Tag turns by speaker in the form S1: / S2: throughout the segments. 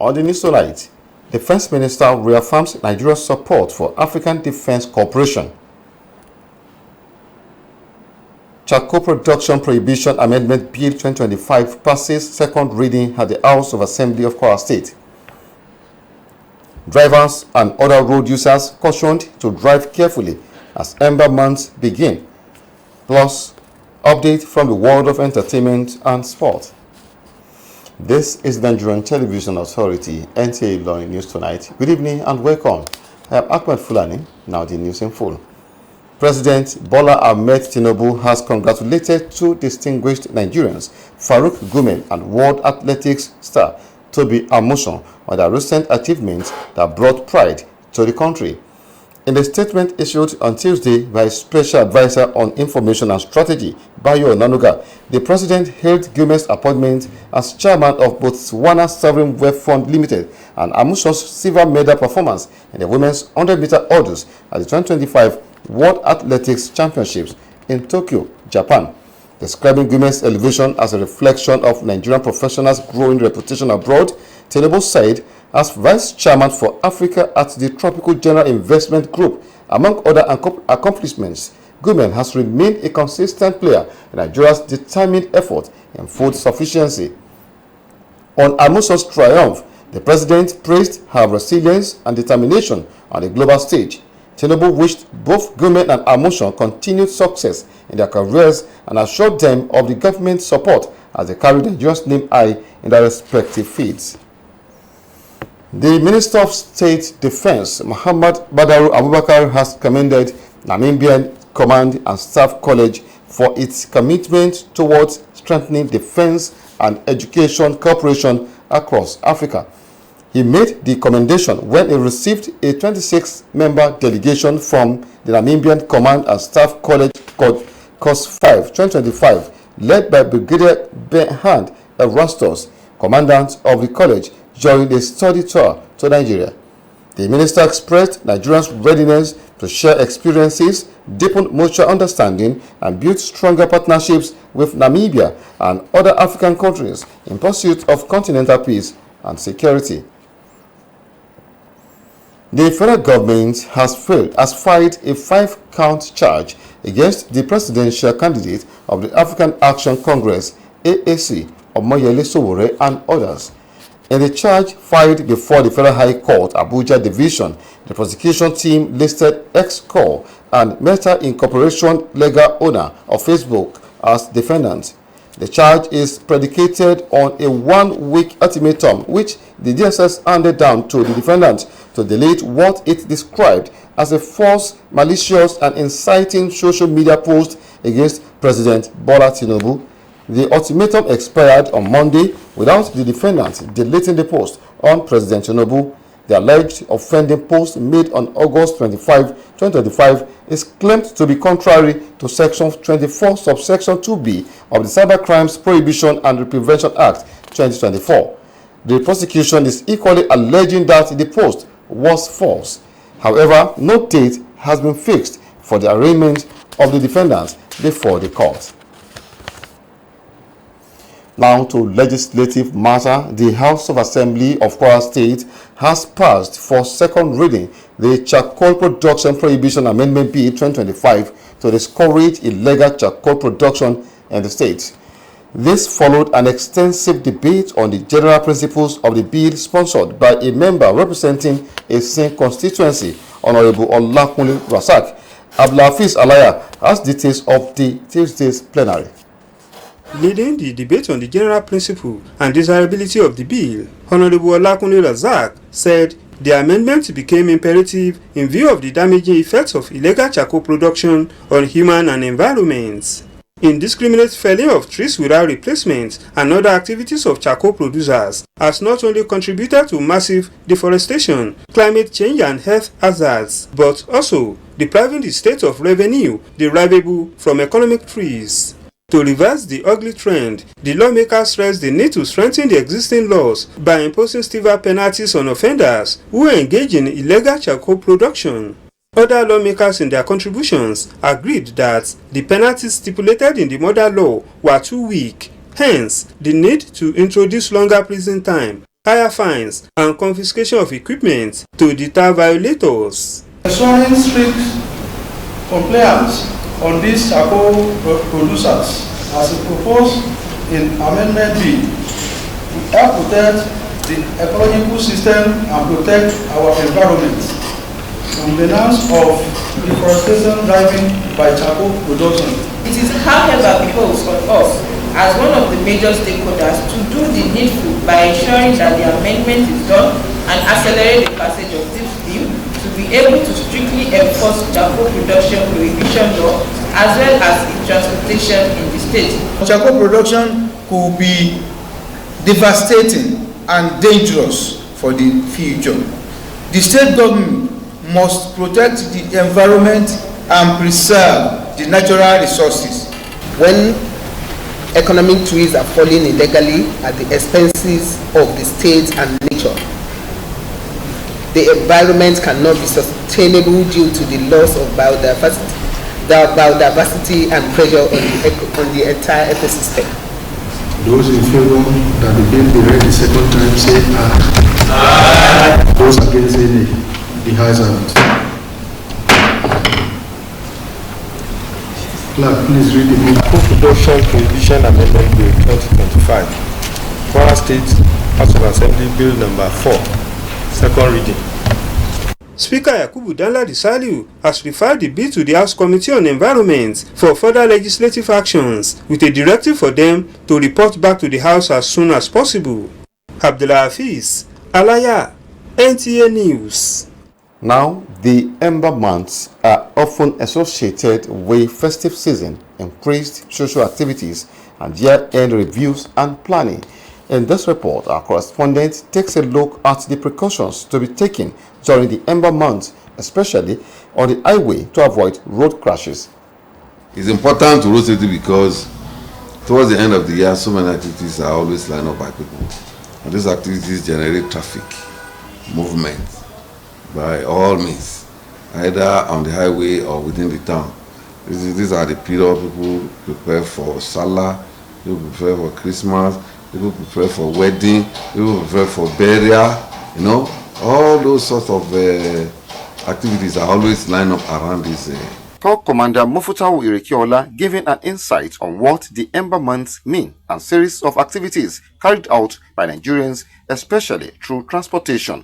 S1: On the news tonight, Defense Minister reaffirms Nigeria's support for African Defense Cooperation. Charcoal Production Prohibition Amendment Bill 2025 passes second reading at the House of Assembly of Kwara State. Drivers and other road users cautioned to drive carefully as ember months begin. Plus, update from the world of entertainment and sport. This is the Nigerian Television Authority, NTA Ilorin News Tonight. Good evening and welcome. I am Ahmed Fulani. Now the news in full. President Bola Ahmed Tinubu has congratulated two distinguished Nigerians, Farouk Gumel and World Athletics star Toby Amusan, on their recent achievements that brought pride to the country. In a statement issued on Tuesday by Special Advisor on Information and Strategy, Bayo Onanuga, the president hailed Gumel's appointment as chairman of Botswana Sovereign Wealth Fund Limited and Amusan's silver medal performance in the women's 100-meter hurdles at the 2025 World Athletics Championships in Tokyo, Japan. Describing Gumel's elevation as a reflection of Nigerian professionals' growing reputation abroad, Tinubu said, as vice chairman for Africa at the Tropical General Investment Group, among other accomplishments, Gumel has remained a consistent player in Nigeria's determined effort in food sufficiency. On Amusan's triumph, the president praised her resilience and determination on the global stage. Tinubu wished both Gumel and Amusan continued success in their careers and assured them of the government's support as they carried Nigeria's name high in their respective fields. The Minister of State Defense, Muhammad Badaru Abubakar, has commended Namibian Command and Staff College for its commitment towards strengthening defense and education cooperation across Africa. He made the commendation when he received a 26-member delegation from the Namibian Command and Staff College Course 5 2025, led by Brigadier Berhand Erastus, commandant of the college, during a study tour to Nigeria. The minister expressed Nigeria's readiness to share experiences, deepen mutual understanding, and build stronger partnerships with Namibia and other African countries in pursuit of continental peace and security. The federal government has filed a 5-count charge against the presidential candidate of the African Action Congress, AAC, Omoyele Sowore, and others. In the charge filed before the Federal High Court, Abuja Division, the prosecution team listed X-Corp and Meta Incorporation legal owner of Facebook as defendants. The charge is predicated on a 1-week ultimatum which the DSS handed down to the defendant to delete what it described as a false, malicious, and inciting social media post against President Bola Tinubu. The ultimatum expired on Monday without the defendant deleting the post on President Tinubu. The alleged offending post made on August 25, 2025 is claimed to be contrary to Section 24, subsection 2B of the Cyber Crimes Prohibition and Prevention Act 2024. The prosecution is equally alleging that the post was false. However, no date has been fixed for the arraignment of the defendants before the court. Now to legislative matter, the House of Assembly of Kwara State has passed for second reading the Charcoal Production Prohibition Amendment Bill 2025 to discourage illegal charcoal production in the state. This followed an extensive debate on the general principles of the bill sponsored by a member representing a same constituency, Honorable Olakunle Rasak. Abdulhafiz Alaya has details of the Tuesday's plenary.
S2: Leading the debate on the general principle and desirability of the bill, Honorable Olakunle Razak said the amendment became imperative in view of the damaging effects of illegal charcoal production on human and environment. Indiscriminate felling of trees without replacement and other activities of charcoal producers has not only contributed to massive deforestation, climate change and health hazards, but also depriving the state of revenue derivable from economic trees. To reverse the ugly trend, the lawmakers stressed the need to strengthen the existing laws by imposing stiffer penalties on offenders who engage in illegal charcoal production. Other lawmakers in their contributions agreed that the penalties stipulated in the model law were too weak, hence the need to introduce longer prison time higher fines, and confiscation of equipment to deter violators.
S3: Ensuring strict compliance on these charcoal producers, as proposed in Amendment B, will help protect the ecological system and protect our environment from the menace of deforestation driven by charcoal production.
S4: It is, however, behoves on us as one of the major stakeholders to do the needful by ensuring that the amendment is done and accelerate the passage of this bill to be able to strictly enforce charcoal production prohibition law as well as its transportation in the state.
S3: Charcoal production could be devastating and dangerous for the future. The state government must protect the environment and preserve the natural resources.
S5: When economic trees are falling illegally at the expenses of the state and nature, the environment cannot be sustainable due to the loss of biodiversity and pressure on the entire ecosystem.
S6: Those in favor that the bill be read the second time say aye. Those against say nay. The ayes have it. Clerk, please read the bill.
S7: Co-production Prohibition Amendment Bill 2025. Kwara State House of Assembly Bill number 4. Second reading.
S2: Speaker Yakubu Danladi Saliu has referred the bill to the House Committee on Environment for further legislative actions, with a directive for them to report back to the House as soon as possible. Abdullah Hafiz, Alaya, NTA News.
S1: Now, the Ember months are often associated with festive season, increased social activities, and year-end reviews and planning. In this report, our correspondent takes a look at the precautions to be taken during the Ember months, especially on the highway, to avoid road crashes.
S8: It's important to road safety because towards the end of the year, so many activities are always lined up by people. And these activities generate traffic movement by all means, either on the highway or within the town. These are the period people prepare for Salah, people prepare for Christmas, people prepare for wedding, people prepare for burial, you know. All those sorts of activities are always lined up around this.
S1: Corps Commander Mufutawu Irikiola giving an insight on what the Ember months mean and series of activities carried out by Nigerians, especially through transportation.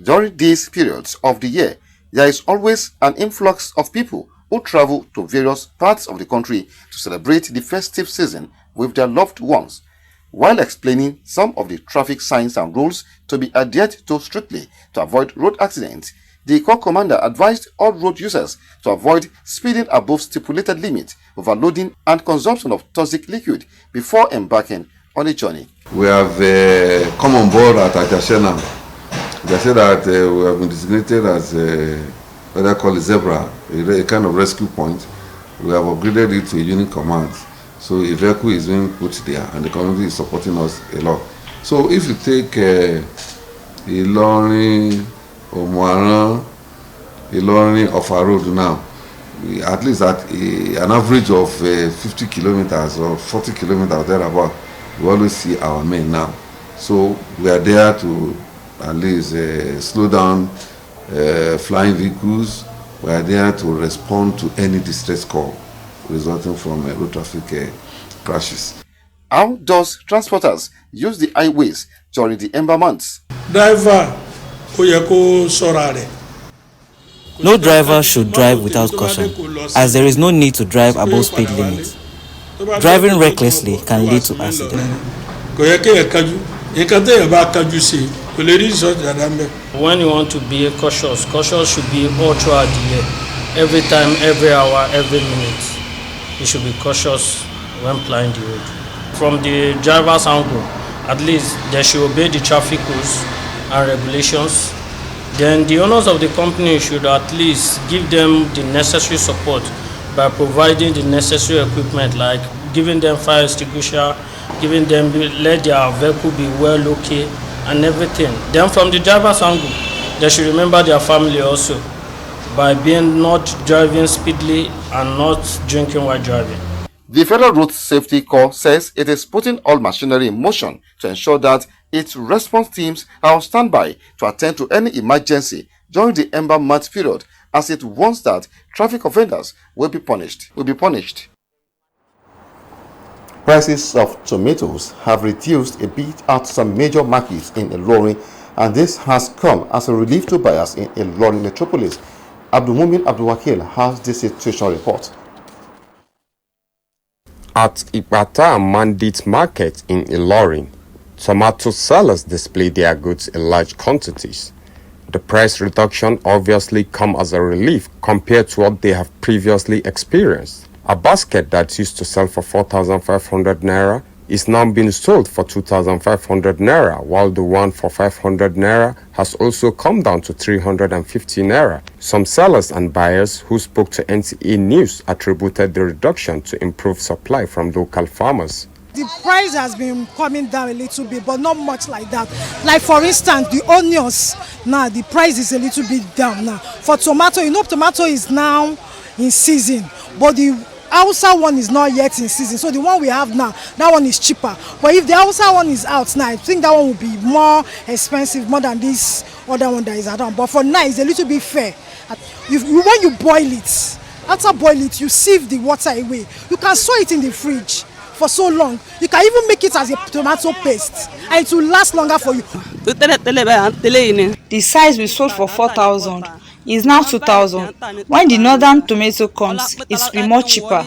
S1: During these periods of the year, there is always an influx of people who travel to various parts of the country to celebrate the festive season with their loved ones. While explaining some of the traffic signs and rules to be adhered to strictly to avoid road accidents, the Corps Commander advised all road users to avoid speeding above stipulated limit, overloading and consumption of toxic liquid before embarking on a journey.
S8: We have come on board at Ajashena. They said that we have been designated as what I call a zebra, a kind of rescue point. We have upgraded it to a unit command. So a vehicle is being put there and the community is supporting us a lot. So if you take Ilorin, Omuaran, Ilorin off our road now, at least at an average of 50 kilometers or 40 kilometers thereabout, we always see our men now. So we are there to at least slow down flying vehicles. We are there to respond to any distress call resulting from road traffic crashes.
S1: How does transporters use the highways during the Ember months?
S9: No driver should drive without caution, as there is no need to drive above speed limits. Driving recklessly can lead to accidents.
S10: When you want to be cautious, caution should be all throughout the year. Every time, every hour, every minute. You should be cautious when plying the road. From the driver's angle, at least they should obey the traffic rules and regulations. Then the owners of the company should at least give them the necessary support by providing the necessary equipment, like giving them fire extinguisher, giving them, let their vehicle be well located and everything. Then from the driver's angle, they should remember their family also by being not driving speedily and not drinking while driving.
S1: The Federal Road Safety Corps says it is putting all machinery in motion to ensure that its response teams are on standby to attend to any emergency during the Ember Month period, as it warns that traffic offenders will be punished. Prices of tomatoes have reduced a bit at some major markets in Ilorin, and this has come as a relief to buyers in Ilorin metropolis. Abdulmumin Abdulwakil has this situation report.
S11: At Ipata Mandit Market in Ilorin, tomato sellers display their goods in large quantities. The price reduction obviously come as a relief compared to what they have previously experienced. A basket that used to sell for 4,500 naira is now being sold for 2,500 naira, while the one for 500 naira has also come down to 350 naira. Some sellers and buyers who spoke to NTA News attributed the reduction to improved supply from local farmers.
S12: The price has been coming down a little bit, but not much like that. Like for instance, the onions, now the price is a little bit down now. For tomato, tomato is now in season, but the Hausa one is not yet in season, so the one we have now, that one is cheaper. But if the Hausa one is out now, I think that one will be more expensive, more than this other one that is around. But for now, it's a little bit fair. When you boil it, after boil it, you sieve the water away. You can store it in the fridge for so long. You can even make it as a tomato paste, and it will last longer for you.
S13: The size we sold for 4,000 is now 2,000. When the northern tomato comes, it will be more cheaper.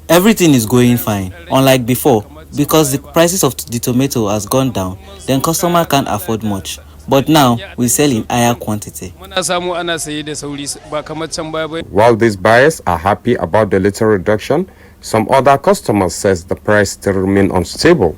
S9: Everything is going fine, unlike before, because the prices of the tomato has gone down, then customer can't afford much. But now, we sell in higher quantity.
S11: While these buyers are happy about the little reduction, some other customers says the price still remain unstable.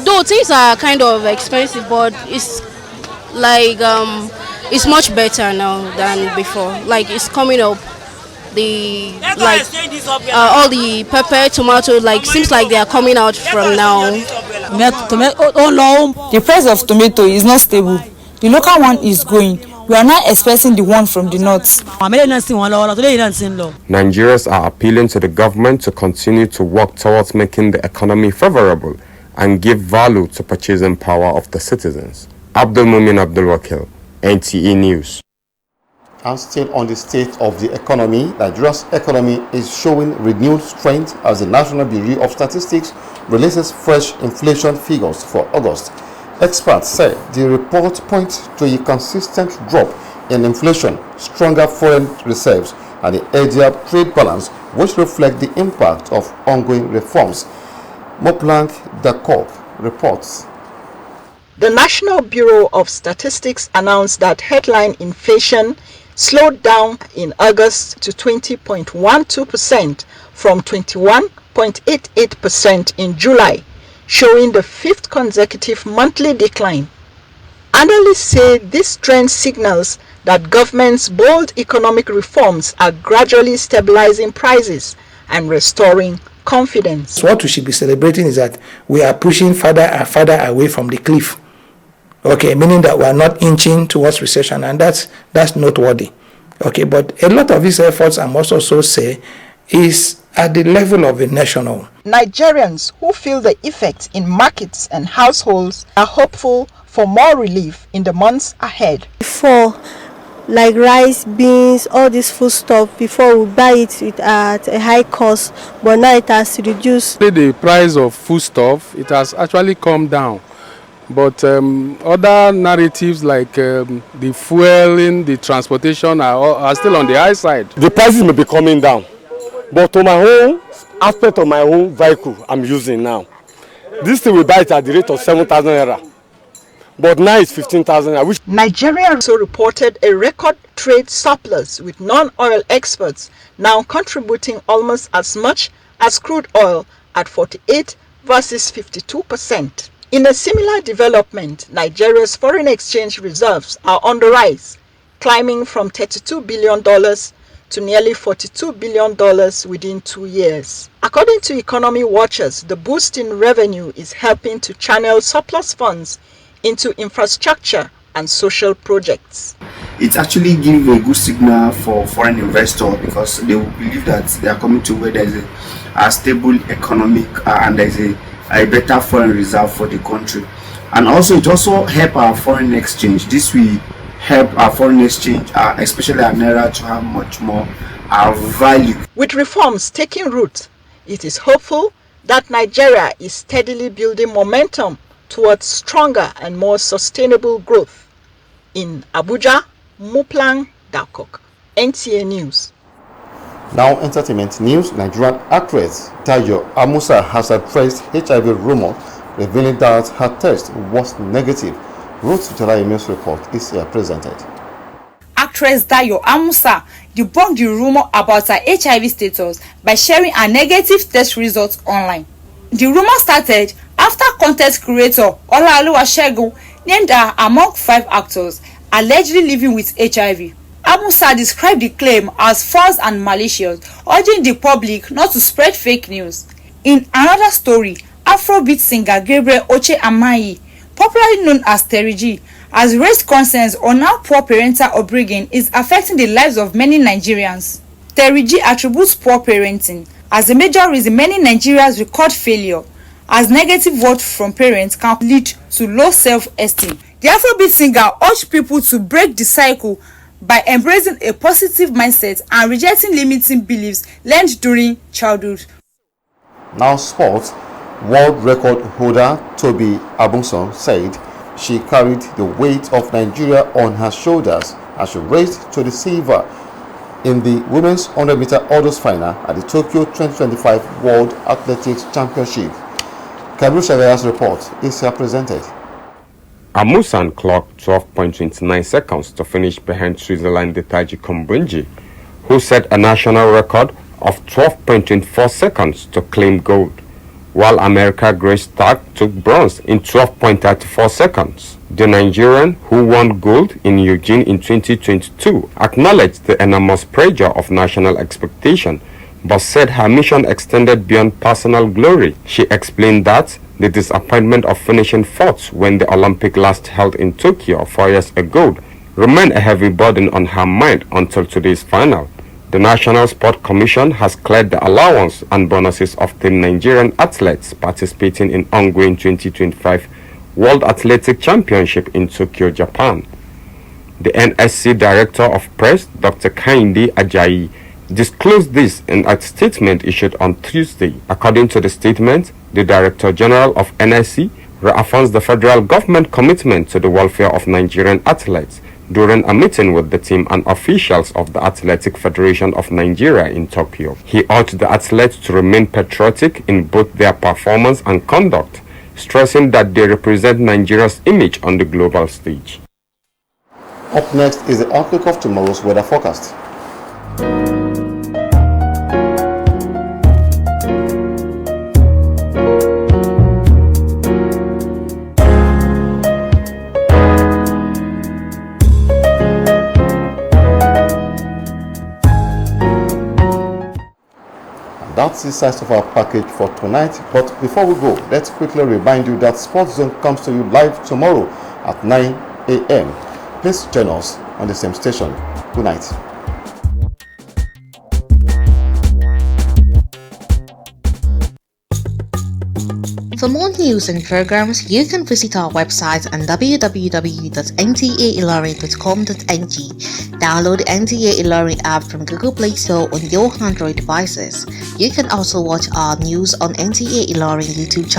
S14: Though things are kind of expensive, but it's like it's much better now than before. Like it's coming up. All the pepper, tomato, seems like they are coming out from now.
S13: The price of tomato is not stable. The local one is going. We are not expecting the one from the north.
S11: Nigerians are appealing to the government to continue to work towards making the economy favorable and give value to purchasing power of the citizens. Abdulmumin Abdulwakil, NTA News.
S1: And still on the state of the economy, Nigeria's economy is showing renewed strength as the National Bureau of Statistics releases fresh inflation figures for August. Experts say the report points to a consistent drop in inflation, stronger foreign reserves, and the healthier trade balance, which reflect the impact of ongoing reforms. Moplank Dakok reports.
S15: The National Bureau of Statistics announced that headline inflation slowed down in August to 20.12% from 21.88% in July, showing the fifth consecutive monthly decline. Analysts say this trend signals that government's bold economic reforms are gradually stabilizing prices and restoring confidence.
S16: What we should be celebrating is that we are pushing further and further away from the cliff. Okay, meaning that we are not inching towards recession, and that's noteworthy. Okay, but a lot of these efforts, I must also say, is at the level of a national.
S15: Nigerians who feel the effects in markets and households are hopeful for more relief in the months ahead.
S17: Before, like rice, beans, all this food stuff, before we buy it at a high cost, but now it has reduced.
S18: The price of food stuff, it has actually come down. But other narratives like the fueling, the transportation are still on the high side.
S19: The prices may be coming down, but to my own aspect of my own vehicle I'm using now, this thing we buy it at the rate of 7,000 naira, but now it's 15,000 naira.
S15: Nigeria also reported a record trade surplus, with non-oil exports now contributing almost as much as crude oil at 48 versus 52%. In a similar development, Nigeria's foreign exchange reserves are on the rise, climbing from $32 billion to nearly $42 billion within 2 years. According to economy watchers, the boost in revenue is helping to channel surplus funds into infrastructure and social projects.
S20: It actually gives a good signal for foreign investors, because they will believe that they are coming to where there is a stable economic and there's a better foreign reserve for the country. And also it also help our foreign exchange. This will help our foreign exchange, especially our naira, to have much more value.
S15: With reforms taking root, it is hopeful that Nigeria is steadily building momentum towards stronger and more sustainable growth. In Abuja, Muplang Dakok, NTA News.
S1: Now, entertainment news. Nigerian actress Tayo Amusa has addressed HIV rumor, revealing that her test was negative. Ruth Jalaimi's report is here presented.
S13: Actress Tayo Amusa debunked the rumor about her HIV status by sharing her negative test results online. The rumor started after content creator Olaoluwa Segun named her among 5 actors allegedly living with HIV. Amusa described the claim as false and malicious, urging the public not to spread fake news. In another story, Afrobeat singer Gabriel Oche Amayi, popularly known as Terry G, has raised concerns on how poor parental upbringing is affecting the lives of many Nigerians. Terry G attributes poor parenting as a major reason many Nigerians record failure, as negative words from parents can lead to low self-esteem. The Afrobeat singer urged people to break the cycle by embracing a positive mindset and rejecting limiting beliefs learned during childhood.
S1: Now sports. World record holder Toby Abungson said she carried the weight of Nigeria on her shoulders as she raced to the silver in the women's 100-meter hurdles final at the Tokyo 2025 World Athletics Championship. Kabru Shagaya's report is here presented.
S11: Amusan clocked 12.29 seconds to finish behind Switzerland Taji Kumbunji, who set a national record of 12.24 seconds to claim gold, while America Grace Stark took bronze in 12.34 seconds. The Nigerian, who won gold in Eugene in 2022, acknowledged the enormous pressure of national expectation, but said her mission extended beyond personal glory. She explained that the disappointment of finishing fourth when the Olympic last held in Tokyo 4 years ago remained a heavy burden on her mind until today's final. The National Sport Commission has cleared the allowance and bonuses of the Nigerian athletes participating in ongoing 2025 World Athletic Championship in Tokyo, Japan. The NSC Director of Press, Dr. Kainde Ajayi, disclosed this in a statement issued on Tuesday. According to the statement, the Director General of NSC reaffirms the federal government commitment to the welfare of Nigerian athletes during a meeting with the team and officials of the Athletic Federation of Nigeria in Tokyo. He urged the athletes to remain patriotic in both their performance and conduct, stressing that they represent Nigeria's image on the global stage.
S1: Up next is the outlook of tomorrow's weather forecast. That's the size of our package for tonight. But before we go, let's quickly remind you that Sports Zone comes to you live tomorrow at 9 a.m. Please join us on the same station. Good night.
S21: For more news and programs, you can visit our website on www.ntailorin.com.ng. Download the NTA Ilorin app from Google Play Store on your Android devices. You can also watch our news on NTA Ilorin YouTube channel.